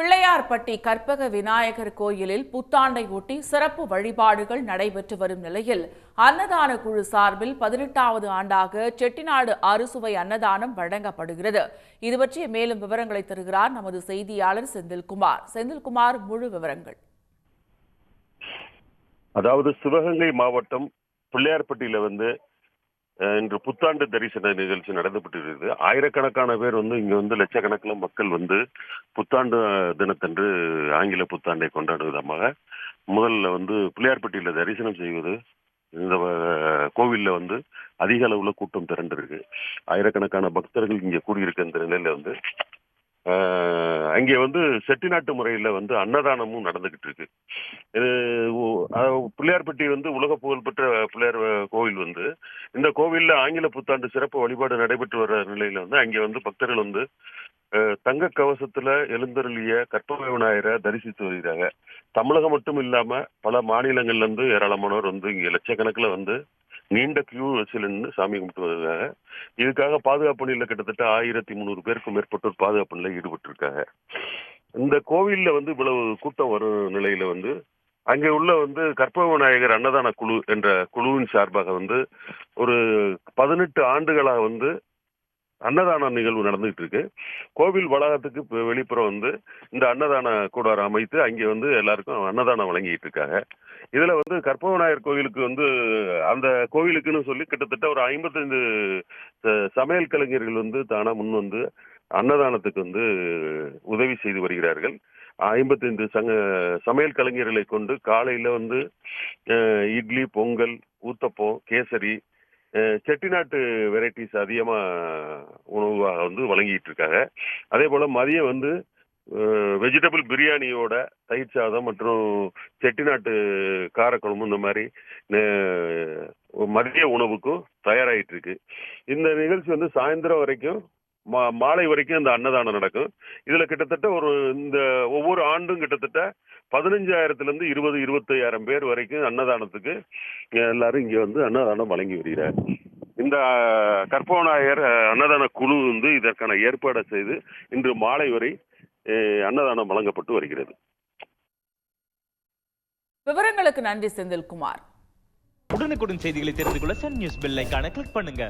பிள்ளையார்பட்டி கற்பக விநாயகர் கோயிலில் புத்தாண்டை ஒட்டி சிறப்பு வழிபாடுகள் நடைபெற்று வரும் நிலையில் அன்னதான குழு சார்பில் 18வது ஆண்டாக செட்டிநாடு அறுசுவை அன்னதானம் வழங்கப்படுகிறது. இது பற்றிய மேலும் விவரங்களை தருகிறார் நமது செய்தியாளர் செந்தில்குமார். செந்தில்குமார், முழு விவரங்கள். அதாவது சிவகங்கை மாவட்டம் பிள்ளையார்பட்டியில இன்று புத்தாண்டு தரிசன நிகழ்ச்சி நடந்துபட்டு ஆயிரக்கணக்கான பேர் இங்க லட்சக்கணக்கில் மக்கள் புத்தாண்டு தினத்தன்று ஆங்கில புத்தாண்டை கொண்டாடும் விதமாக முதல்ல பிள்ளையார்பட்டியில தரிசனம் செய்வது. இந்த கோவில்ல அதிக அளவுல கூட்டம் திரண்டிருக்கு. ஆயிரக்கணக்கான பக்தர்கள் இங்க கூடியிருக்க இந்த நிலையில அங்கே செட்டிநாட்டு முறையில அன்னதானமும் நடந்துகிட்டு இருக்கு. பிள்ளையார்பட்டி உலக புகழ்பெற்ற பிள்ளையார் கோவில். இந்த கோவில்ல ஆங்கில புத்தாண்டு சிறப்பு வழிபாடு நடைபெற்று வர்ற நிலையில அங்கே பக்தர்கள் தங்க கவசத்துல எழுந்தருளிய கற்பக விநாயகரை தரிசித்து வருகிறாங்க. தமிழகம் மட்டும் இல்லாம பல மாநிலங்கள்ல ஏராளமானவர் இங்க லட்சக்கணக்கில் நீண்ட கியூ வச்சு நின்று சாமி கும்பிட்டு வருகிறாங்க. இதுக்காக பாதுகாப்பு பணியில கிட்டத்தட்ட 1300 பேருக்கும் மேற்பட்டோர் பாதுகாப்பு பணியில ஈடுபட்டு இருக்காங்க. இந்த கோவில்ல இவ்வளவு கூட்டம் வரும் நிலையில அங்கே உள்ள கற்பக விநாயகர் அன்னதான குழு என்ற குழுவின் சார்பாக ஒரு 18 ஆண்டுகளாக அன்னதான நிகழ்வு நடந்துகிட்டு இருக்கு. கோவில் வளாகத்துக்கு வெளிப்புறம் இந்த அன்னதான கூடாரம் அமைத்து அங்கே எல்லாருக்கும் அன்னதானம் வழங்கிட்டு இருக்காங்க. இதுல கற்பக விநாயகர் கோவிலுக்கு அந்த கோவிலுக்குன்னு சொல்லி கிட்டத்தட்ட ஒரு 55 சமையல் கலைஞர்கள் தானா முன் அன்னதானத்துக்கு உதவி செய்து வருகிறார்கள். 55 சமையல் கலைஞர்களை கொண்டு காலையில இட்லி, பொங்கல், ஊத்தப்பம், கேசரி, செட்டிநாட்டு வெரைட்டிஸ் அதிகமா உணவாக வழங்கிட்டு இருக்காங்க. அதே போல மதியம் வெஜிடபிள் பிரியாணியோட தயிர் சாதம் மற்றும் செட்டிநாட்டு காரக்குழம்பு இந்த மாதிரி மதிய உணவுக்கும் தயாராகிட்டு இருக்கு. இந்த நிகழ்ச்சி சாயந்தரம் வரைக்கும் மாலை வரைக்கும் இந்த அன்னதானம் நடக்கும். இதுல கிட்டத்தட்ட இந்த ஒவ்வொரு ஆண்டும் கிட்டத்தட்ட 15,000 20,000 பேர் வரைக்கும் அன்னதானத்துக்கு எல்லாரும் இங்க அன்னதானம் வழங்கி வருகிறார். இந்த கற்பக விநாயகர் அன்னதான குழு இதற்கான ஏற்பாடை செய்து இன்று மாலை வரை அன்னதானம் வழங்கப்பட்டு வருகிறது. விவரங்களுக்கு நன்றி செந்தில்குமார். உடனுக்குடன் செய்திகளை தெரிந்து கொள்ள சன் நியூஸ் பெல் ஐகானை கிளிக் பண்ணுங்க.